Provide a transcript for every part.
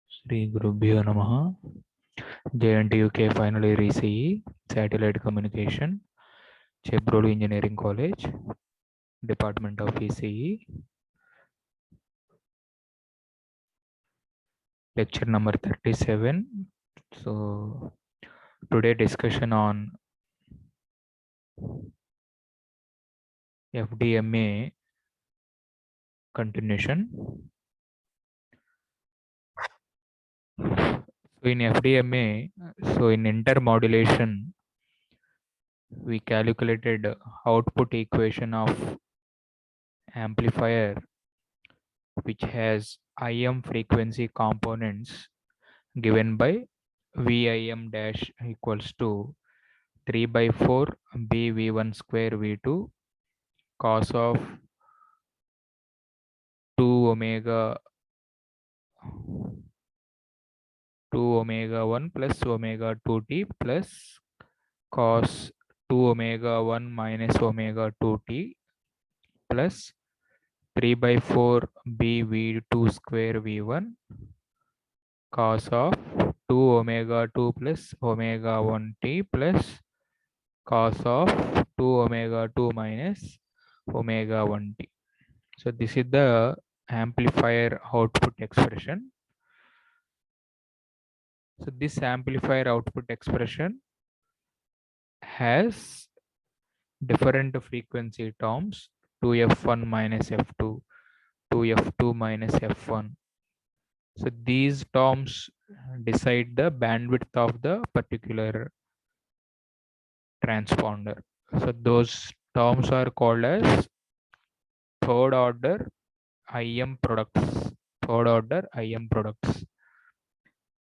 Shri Gurubhyo Namaha. JNTUK Final Year ECE, Satellite Communication, Chebrolu Engineering College, Department of ECE. Lecture number 37. So, today discussion on FDMA continuation. So in FDMA, so in intermodulation, we calculated output equation of amplifier which has IM frequency components given by VIM dash equals to 3 by 4 BV1 square V2 cos of 2 omega 1 plus omega 2t plus cos 2 omega 1 minus omega 2t plus 3 by 4 BV2 square V1 cos of 2 omega 2 plus omega 1t plus cos of 2 omega 2 minus omega 1t. So this is the amplifier output expression. So this amplifier output expression has different frequency terms, 2f1 minus f2, 2f2 minus f1. So these terms decide the bandwidth of the particular transponder. So those terms are called as third order IM products. Third order IM products.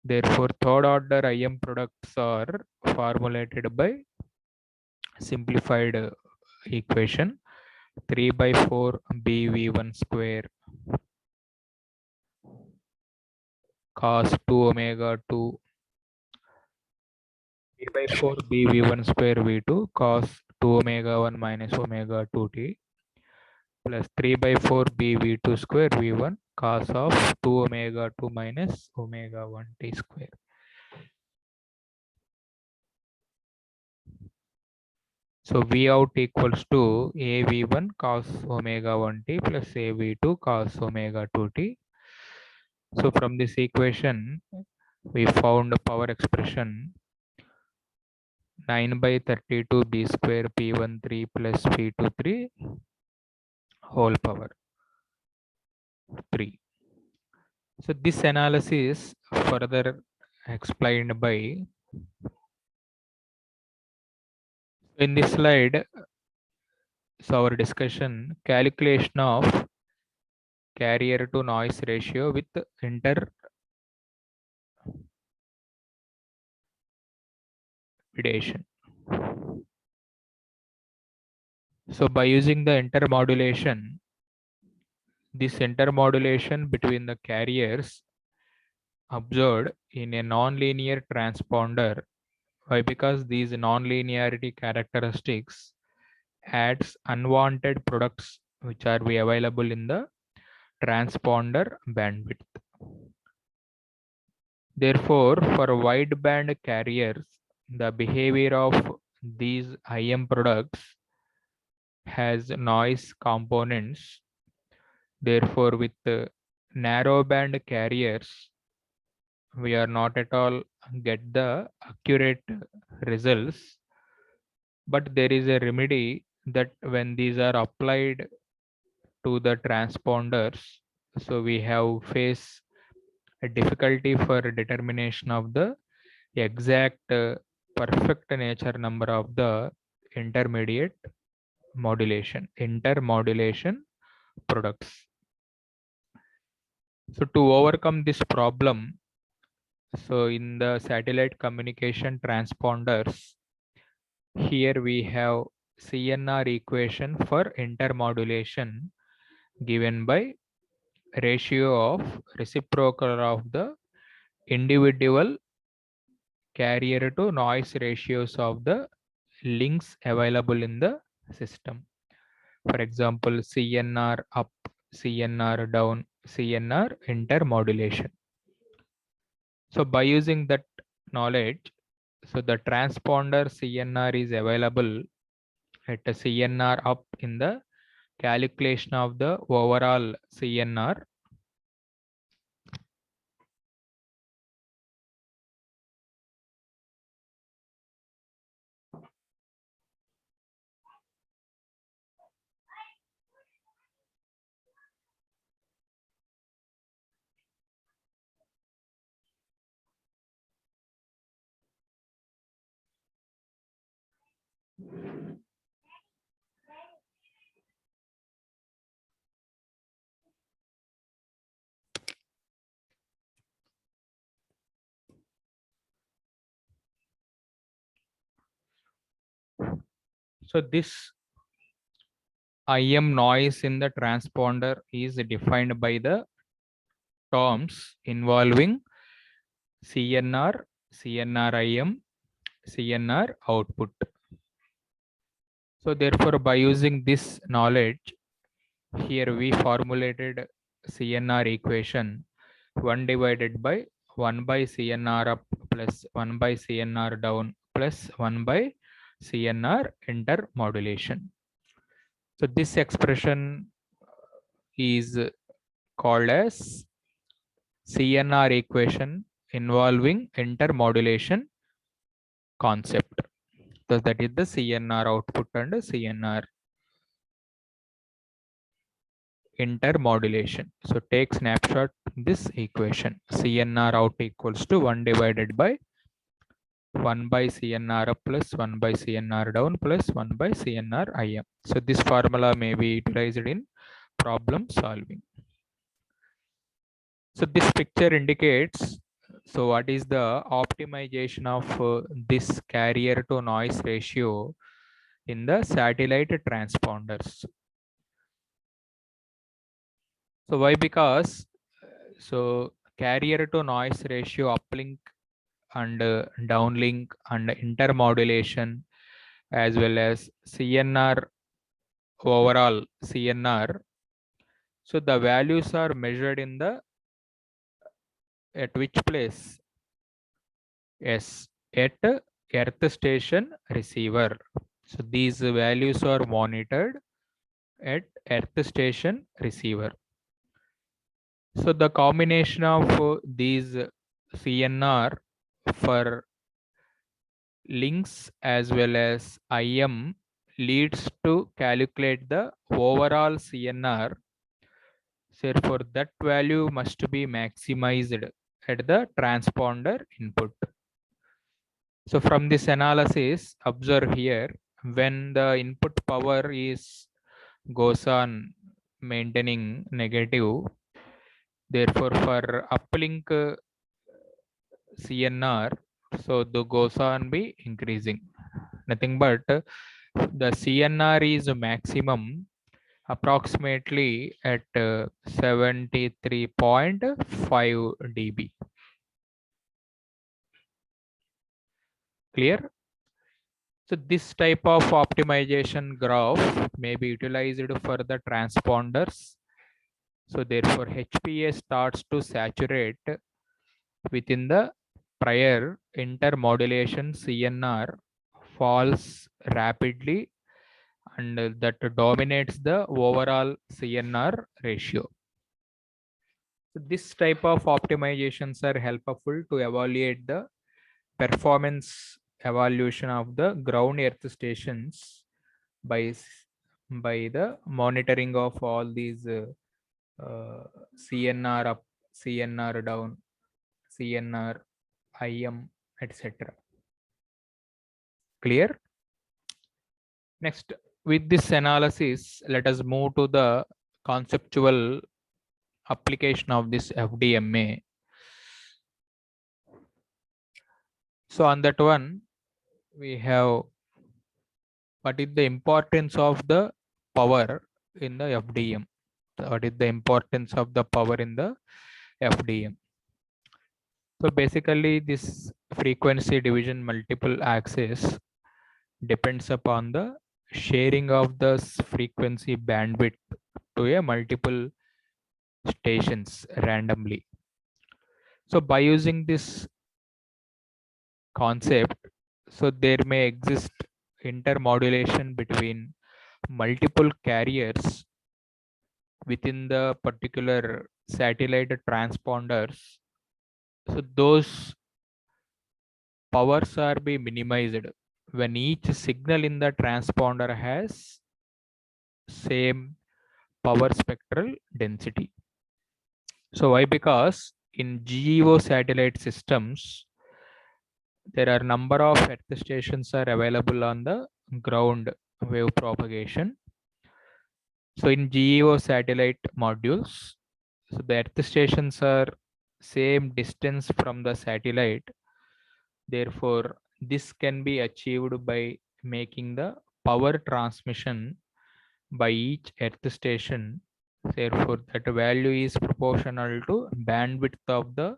Therefore, third order IM products are formulated by simplified equation 3 by 4 BV1 square cos 2 omega 2 3 by 4 BV1 square V2 cos 2 omega 1 minus omega 2t plus 3 by 4 BV2 square V1 cos of 2 omega 2 minus omega 1t square. So V out equals to AV1 cos omega 1t plus AV2 cos omega 2t. So from this equation, we found the power expression 9 by 32 B square P13 plus P23 whole power 3. So this analysis further explained by, in this slide, so our discussion calculation of carrier to noise ratio with intermodulation. So by using the intermodulation, this intermodulation between the carriers observed in a nonlinear transponder. Why? Because these nonlinearity characteristics adds unwanted products which are available in the transponder bandwidth. Therefore, for wideband carriers, the behavior of these IM products has noise components. Therefore, with narrowband carriers, we are not at all get the accurate results, but there is a remedy that when these are applied to the transponders, so we have faced a difficulty for determination of the exact perfect nature number of the intermodulation products. So to overcome this problem, so in the satellite communication transponders, here we have CNR equation for intermodulation given by ratio of reciprocal of the individual carrier to noise ratios of the links available in the system. For example, CNR up, CNR down, CNR intermodulation. So by using that knowledge, so the transponder CNR is available at a CNR up in the calculation of the overall CNR. So this IM noise in the transponder is defined by the terms involving CNR, CNR-IM, CNR output. So therefore, by using this knowledge, here we formulated CNR equation 1 divided by 1 by CNR up plus 1 by CNR down plus 1 by CNR intermodulation. So this expression is called as CNR equation involving intermodulation concept. So that is the CNR output and CNR intermodulation. So take snapshot this equation. CNR out equals to 1 divided by 1 by CNR up plus 1 by CNR down plus 1 by CNR IM. So this formula may be utilized in problem solving. So this picture indicates, so what is the optimization of this carrier to noise ratio in the satellite transponders. So why? Because so carrier to noise ratio uplink and downlink and intermodulation as well as CNR overall CNR. So the values are measured in the at which place? Yes, at earth station receiver. So these values are monitored at earth station receiver. So the combination of these CNR for links as well as IM leads to calculate the overall CNR. Therefore, that value must be maximized at the transponder input. So from this analysis, observe here, when the input power is goes on maintaining negative, therefore for uplink CNR, so the goes on be increasing. Nothing but the CNR is maximum approximately at 73.5 dB. Clear? So this type of optimization graph may be utilized for the transponders. So therefore HPA starts to saturate within the prior intermodulation CNR falls rapidly and that dominates the overall CNR ratio. So this type of optimizations are helpful to evaluate the performance evaluation of the ground earth stations by the monitoring of all these CNR up, CNR down, CNR, IM, etc. Clear? Next, with this analysis, let us move to the conceptual application of this FDMA. So on that one, we have what is the importance of the power in the FDM. What is the importance of the power in the FDM? So basically this frequency division multiple axis depends upon the sharing of the frequency bandwidth to a multiple stations randomly. So by using this concept, so there may exist intermodulation between multiple carriers within the particular satellite transponders. So those powers are be minimized when each signal in the transponder has same power spectral density. So why? Because in GEO satellite systems, there are number of earth stations are available on the ground wave propagation. So in GEO satellite modules, so the earth stations are same distance from the satellite. Therefore, this can be achieved by making the power transmission by each earth station. Therefore, that value is proportional to bandwidth of the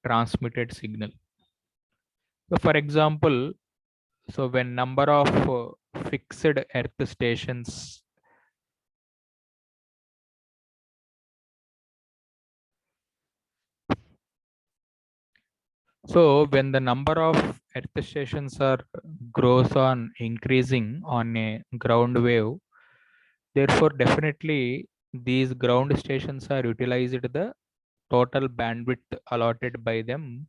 transmitted signal. So for example, so when number of fixed earth stations, so when the number of earth stations are grows on increasing on a ground wave, therefore definitely these ground stations are utilized the total bandwidth allotted by them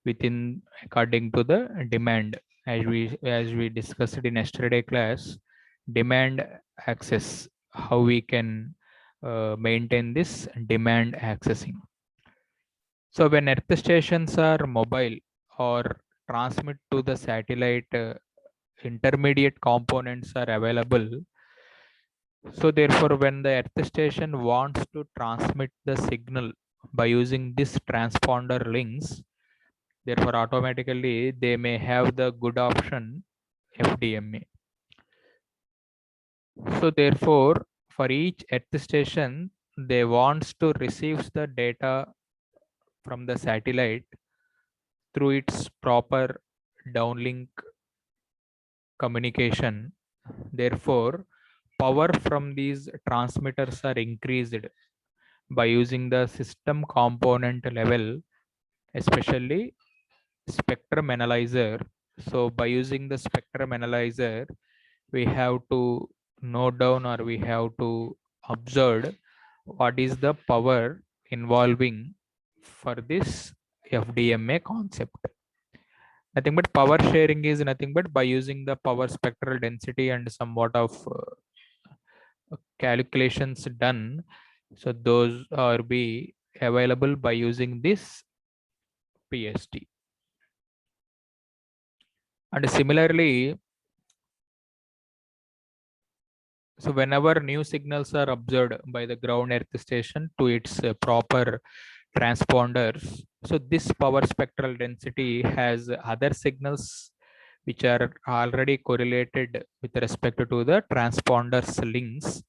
within according to the demand, as we discussed in yesterday class, demand access, how we can maintain this demand accessing. So when earth stations are mobile or transmit to the satellite, intermediate components are available. So therefore, when the earth station wants to transmit the signal by using this transponder links, therefore automatically they may have the good option FDMA. So therefore, for each earth station, they wants to receive the data from the satellite through its proper downlink communication. Therefore, power from these transmitters are increased by using the system component level, especially spectrum analyzer. So by using the spectrum analyzer, we have to note down or we have to observe what is the power involving for this FDMA concept. Nothing but power sharing is nothing but by using the power spectral density and somewhat of calculations done. So those are be available by using this PST. And similarly, so whenever new signals are observed by the ground earth station to its proper transponders, so this power spectral density has other signals which are already correlated with respect to the transponders links.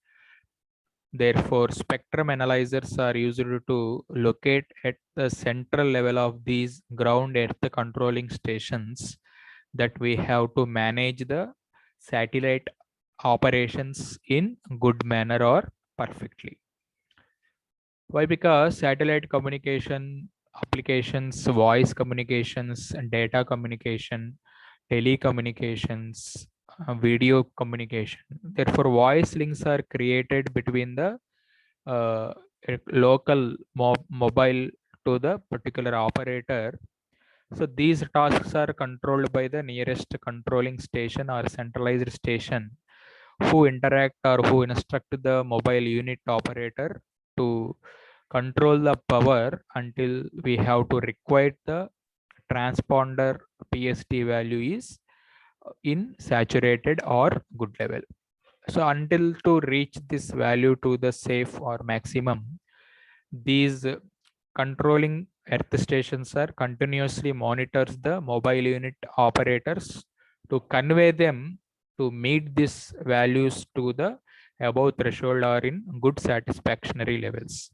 Therefore, spectrum analyzers are used to locate at the central level of these ground earth controlling stations that we have to manage the satellite operations in good manner or perfectly. Why? Because satellite communication applications, voice communications, data communication, telecommunications, video communication. Therefore, voice links are created between the uh, local mobile to the particular operator. So these tasks are controlled by the nearest controlling station or centralized station who interact or who instruct the mobile unit operator to control the power until we have to require the transponder PST value is in saturated or good level. So until to reach this value to the safe or maximum, these controlling earth stations are continuously monitors the mobile unit operators to convey them to meet these values to the above threshold or in good satisfactory levels.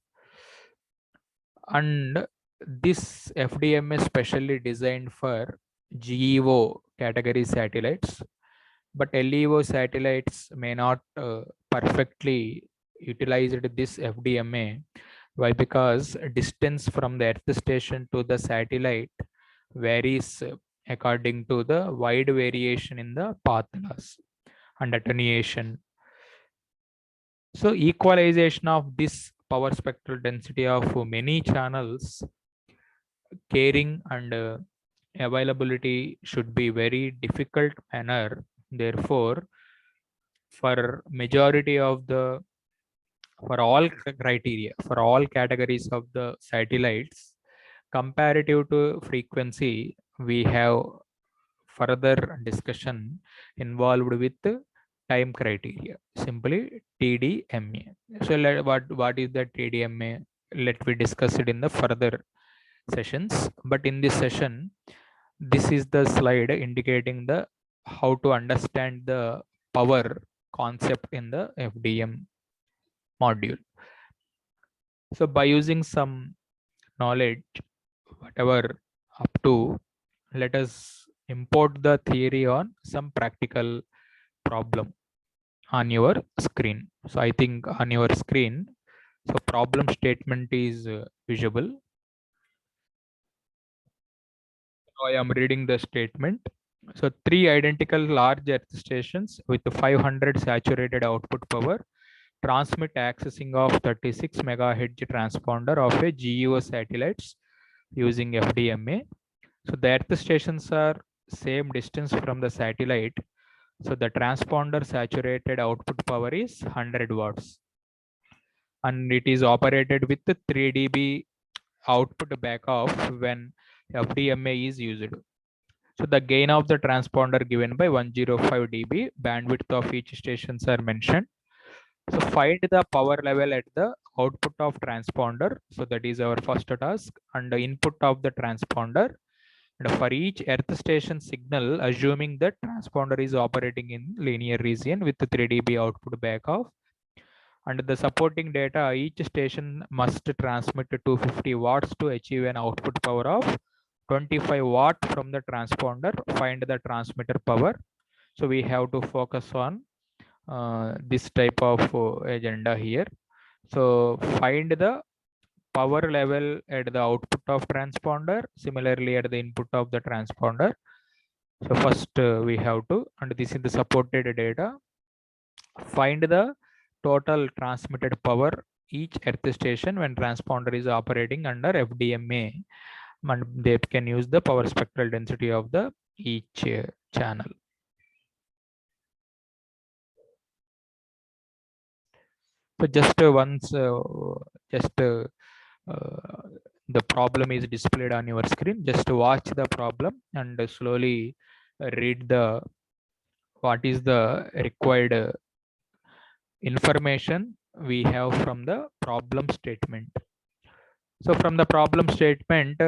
And this FDM is specially designed for GEO category satellites. but LEO satellites may not perfectly utilize this FDMA. Why? Because distance from the Earth station to the satellite varies according to the wide variation in the path loss and attenuation. So equalization of this power spectral density of many channels, caring and availability should be very difficult manner. Therefore, for majority of the, for all criteria, for all categories of the satellites, comparative to frequency, we have further discussion involved with time criteria, simply TDMA. So what is the TDMA? Let we discuss it in the further sessions. But in this session, this is the slide indicating the how to understand the power concept in the FDM module. So by using some knowledge, whatever up to, let us import the theory on some practical problem on your screen. So I think on your screen, so problem statement is visible. So I am reading the statement. So three identical large earth stations with 500 saturated output power transmit accessing of 36 megahertz transponder of a GEO satellites using FDMA. So the earth stations are same distance from the satellite. So the transponder saturated output power is 100 watts and it is operated with the 3 dB output backoff when FDMA is used. So the gain of the transponder given by 105 dB, bandwidth of each stations are mentioned. So find the power level at the output of transponder. So that is our first task, and the input of the transponder. And for each earth station signal, assuming that transponder is operating in linear region with the 3 dB output backoff, and the supporting data, each station must transmit 250 watts to achieve an output power of 25 watt from the transponder. Find the transmitter power. So we have to focus on this type of agenda here. So find the power level at the output of transponder, similarly at the input of the transponder. So first we have to, and this is the supported data, find the total transmitted power each earth station when transponder is operating under FDMA, and they can use the power spectral density of the each channel. So just once the problem is displayed on your screen, just watch the problem and slowly read the what is the required information we have from the problem statement. So from the problem statement,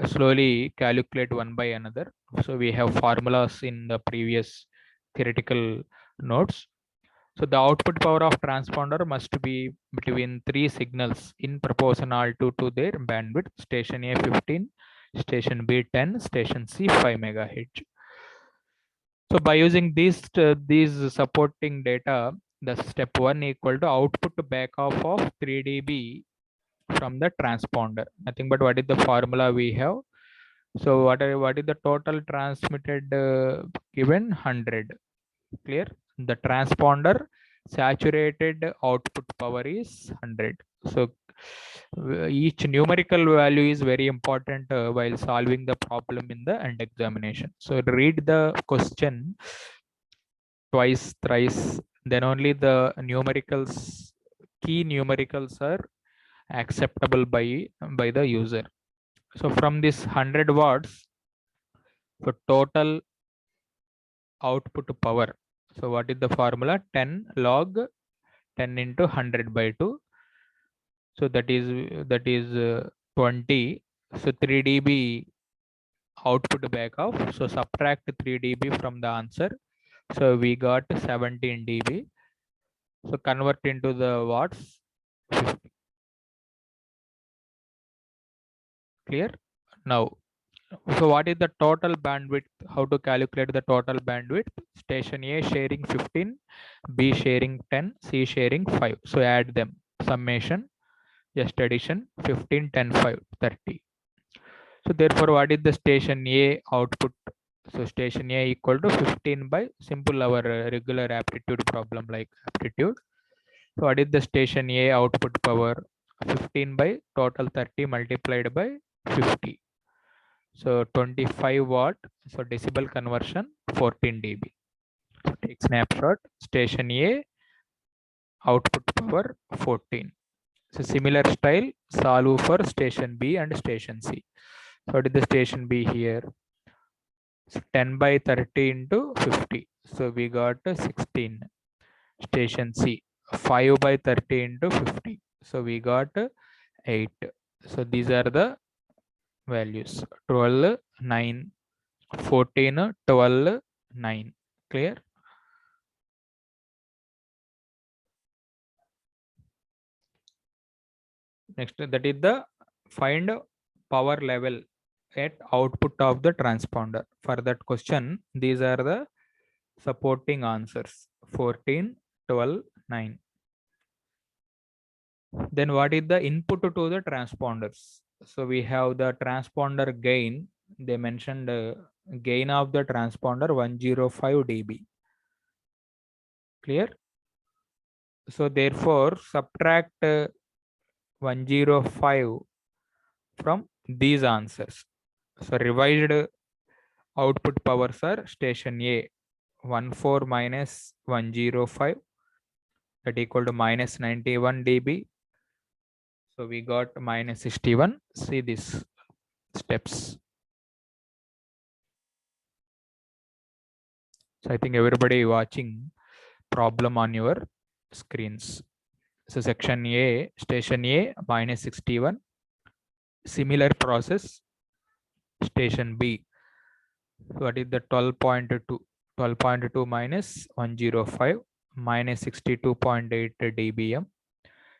slowly calculate one by another. So we have formulas in the previous theoretical notes. So the output power of transponder must be between three signals in proportional to their bandwidth. Station A 15, station B 10, station C 5 megahertz. So by using these supporting data, the step one equal to output backoff of 3 dB from the transponder. Nothing but what is the formula we have. So what is the total transmitted given 100. Clear? The transponder saturated output power is 100. So each numerical value is very important while solving the problem in the end examination. So read the question twice, thrice, then only the numericals, key numericals are acceptable by the user. So from this 100 watts, so total output power. So what is the formula? 10 log 10 into 100 by 2. So that is 20. So 3 dB output backoff. So subtract 3 dB from the answer. So we got 17 dB. So convert into the watts. 50. Clear? Now So what is the total bandwidth? How to calculate the total bandwidth? Station A sharing 15, B sharing 10, C sharing 5. So add them. Summation, just addition, 15, 10, 5, 30. So therefore, what is the station A output? So station A equal to 15 by simple our regular aptitude problem like aptitude. So what is the station A output power? 15 by total 30 multiplied by 50. So 25 watt. So decibel conversion 14 dB. So take snapshot. Station A output power 14. So similar style solve for station B and station C. So what is the station B here? So 10 by 30 into 50. So we got 16. Station C 5 by 30 into 50. So we got 8. So these are the values 12, 9, 14, 12, 9. Clear? Next, that is the find power level at output of the transponder. For that question, these are the supporting answers 14, 12, 9. Then what is the input to the transponders? So we have the transponder gain. They mentioned gain of the transponder 105 dB. Clear? So therefore subtract 105 from these answers. So revised output powers are station A 14 minus 105 that equal to minus 91 dB. So we got minus 61. See these steps. So I think everybody watching problem on your screens. So section A, station A minus 61. Similar process, station B. What is the 12.2? 12.2 minus 105 minus 62.8 dBm.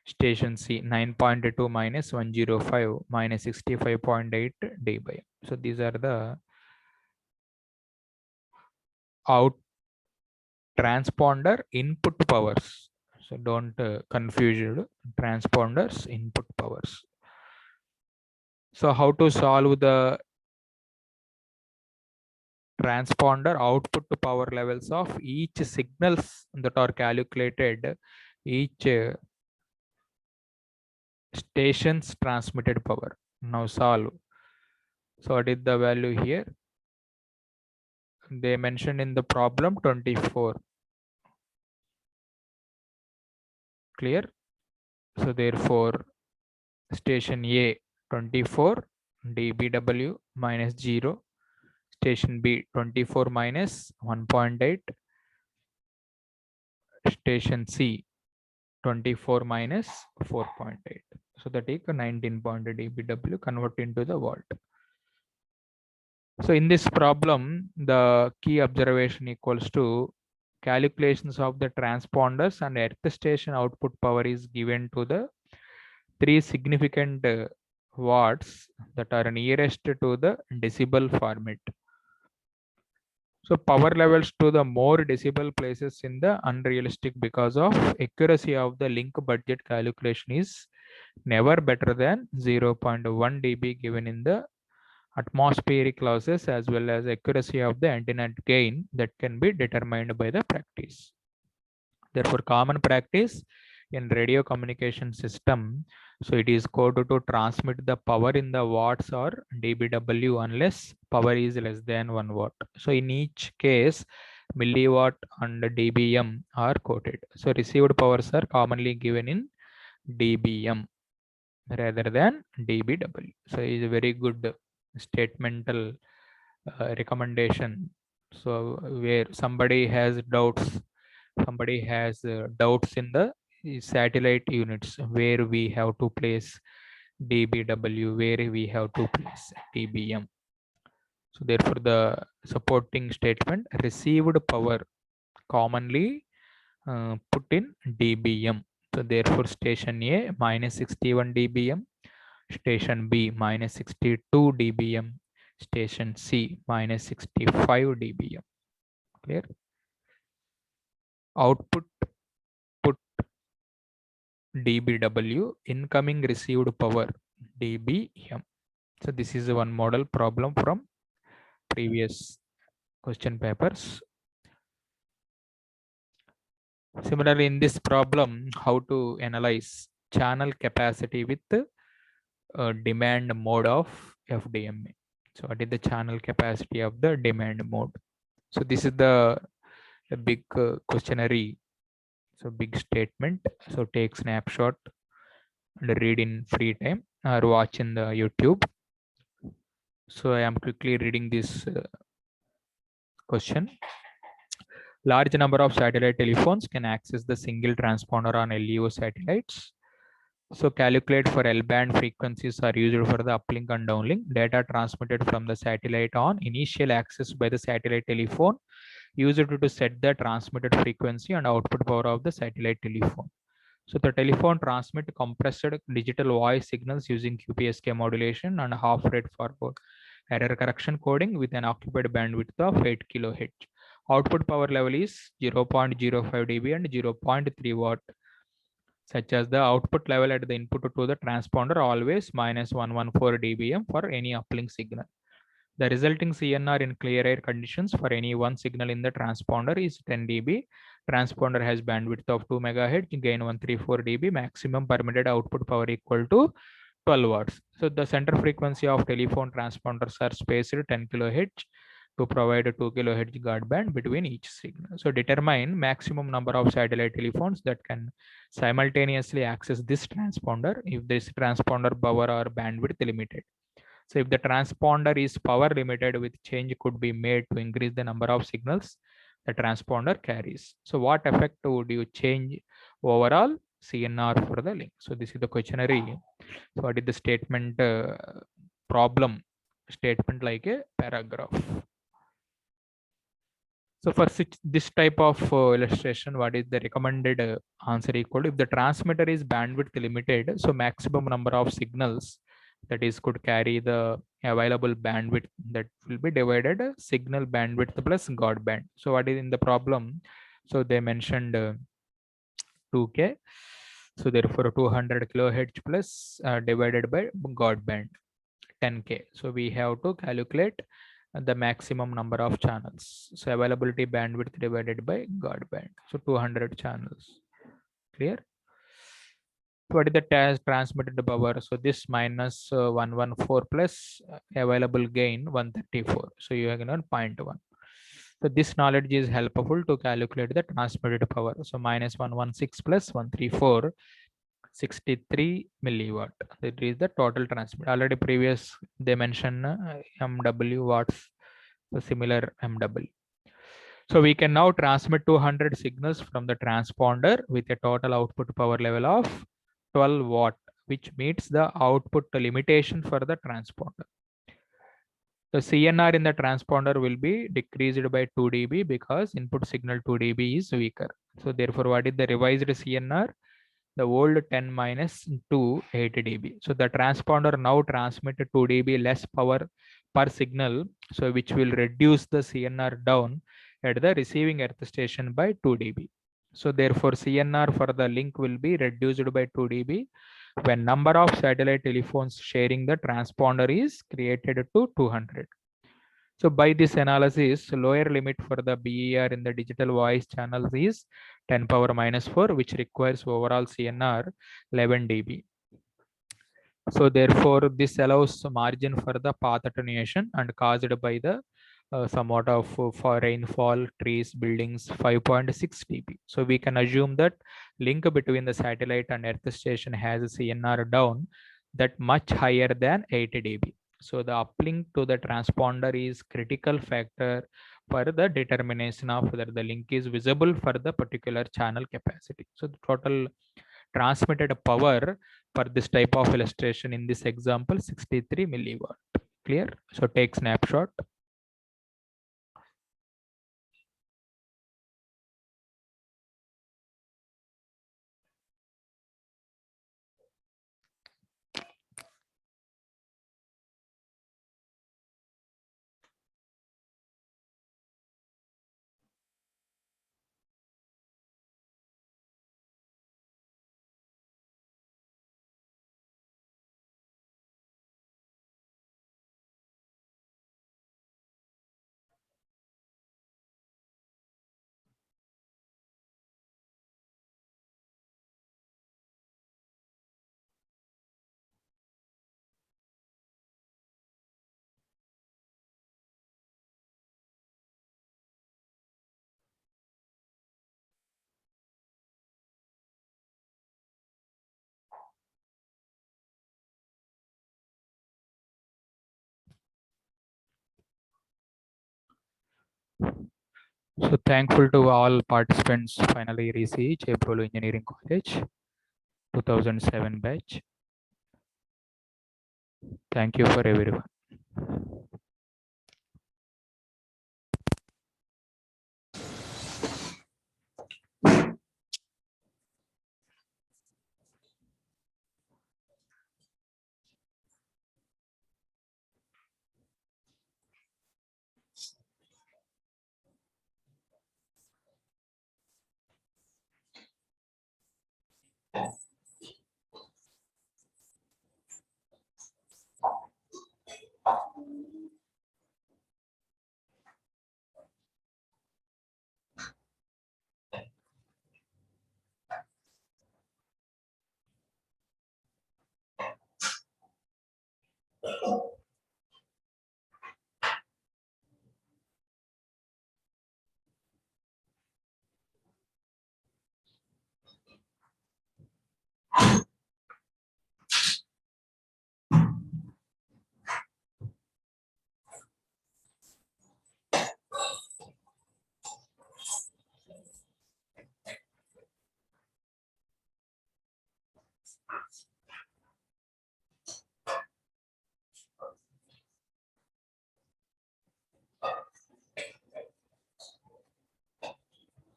Station C 9.2 minus 105 minus 65.8 dBm. So these are the out transponder input powers. So don't confuse transponders input powers. So how to solve the transponder output to power levels of each signals that are calculated, each station's transmitted power. Now solve. So what is the value here? They mentioned in the problem 24. Clear? So therefore station A 24 dBW minus 0. Station B 24 minus 1.8. Station C 24 minus 4.8. So that is 19 dBW convert into the volt. So in this problem, the key observation equals to calculations of the transponders and earth station output power is given to the three significant watts that are nearest to the decibel format. So power levels to the more decibel places in the unrealistic because of accuracy of the link budget calculation is never better than 0.1 dB given in the atmospheric losses as well as accuracy of the antenna gain that can be determined by the practice. Therefore, common practice in radio communication system, so it is coded to transmit the power in the watts or dBW unless power is less than 1 watt. So in each case, milliwatt and dBm are quoted. So received powers are commonly given in dBm rather than dBW. So it is a very good statemental recommendation. So where somebody has doubts in the satellite units where we have to place dBW, where we have to place dBm. So therefore the supporting statement received power commonly put in dBm. So therefore station A minus 61 dBm, station B minus 62 dBm, station C minus 65 dBm. Clear? Output put dBW, incoming received power dBm. So this is one model problem from previous question papers. Similarly, in this problem, how to analyze channel capacity with demand mode of FDMA. So what is the channel capacity of the demand mode? So this is the big questionnaire. So big statement. So take snapshot and read in free time or watch in the YouTube. So I am quickly reading this question. Large number of satellite telephones can access the single transponder on LEO satellites. So calculate for L-band frequencies are used for the uplink and downlink. Data transmitted from the satellite on initial access by the satellite telephone used to set the transmitted frequency and output power of the satellite telephone. So the telephone transmit compressed digital voice signals using QPSK modulation and half rate forward error correction coding with an occupied bandwidth of 8 kHz. Output power level is 0.05 dB and 0.3 watt, such as the output level at the input to the transponder always minus 114 dBm for any uplink signal. The resulting CNR in clear air conditions for any one signal in the transponder is 10 dB. Transponder has bandwidth of 2 MHz, gain 134 dB, maximum permitted output power equal to 12 watts. So the center frequency of telephone transponders are spaced 10 kHz to provide a 2 kHz guard band between each signal. So determine maximum number of satellite telephones that can simultaneously access this transponder if this transponder power or bandwidth limited. So if the transponder is power limited, with change could be made to increase the number of signals the transponder carries. So what effect would you change overall CNR for the link? So this is the questionnaire. So what is the statement problem statement like a paragraph? So for this type of illustration, what is the recommended answer equal to? If the transmitter is bandwidth limited, so maximum number of signals that is could carry the available bandwidth that will be divided signal bandwidth plus guard band. So what is in the problem? So they mentioned 2K. So therefore 200 kilohertz plus divided by guard band 10K. So we have to calculate the maximum number of channels. So availability bandwidth divided by guard band. So 200 channels. Clear? What is the transmitted power? So this minus 114 plus available gain 134. So you have given 0.1. So this knowledge is helpful to calculate the transmitted power. So minus 116 plus 134, 63 milliwatt. That is the total transmit. Already previous they mentioned MW watts, so similar MW. So we can now transmit 200 signals from the transponder with a total output power level of 12 watt, which meets the output limitation for the transponder. The CNR in the transponder will be decreased by 2 dB because input signal 2 dB is weaker. So therefore, what is the revised CNR? The old 10 minus 2, 8 dB. So the transponder now transmitted 2 dB less power per signal, so which will reduce the CNR down at the receiving earth station by 2 dB. So therefore, CNR for the link will be reduced by 2 dB when number of satellite telephones sharing the transponder is created to 200. So by this analysis, lower limit for the BER in the digital voice channels is 10 power minus 4, which requires overall CNR 11 dB. So therefore, this allows margin for the path attenuation and caused by the somewhat of for rainfall, trees, buildings 5.6 dB. So we can assume that link between the satellite and earth station has a CNR down that much higher than 8 dB. So the uplink to the transponder is critical factor for the determination of whether the link is visible for the particular channel capacity. So the total transmitted power for this type of illustration in this example 63 milliwatt. Clear? So take snapshot. So thankful to all participants finally reached Aprolo Engineering College 2007 batch. Thank you for everyone.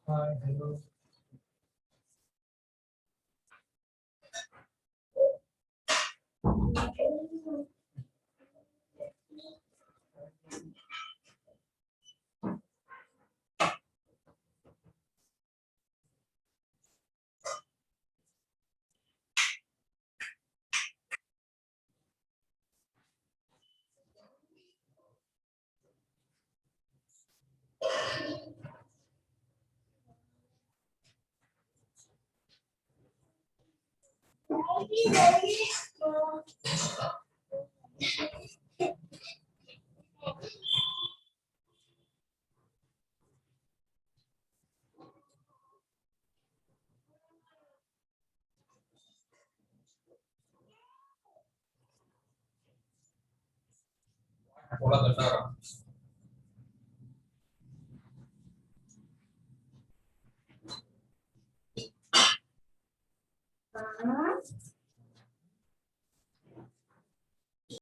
Hi, hello.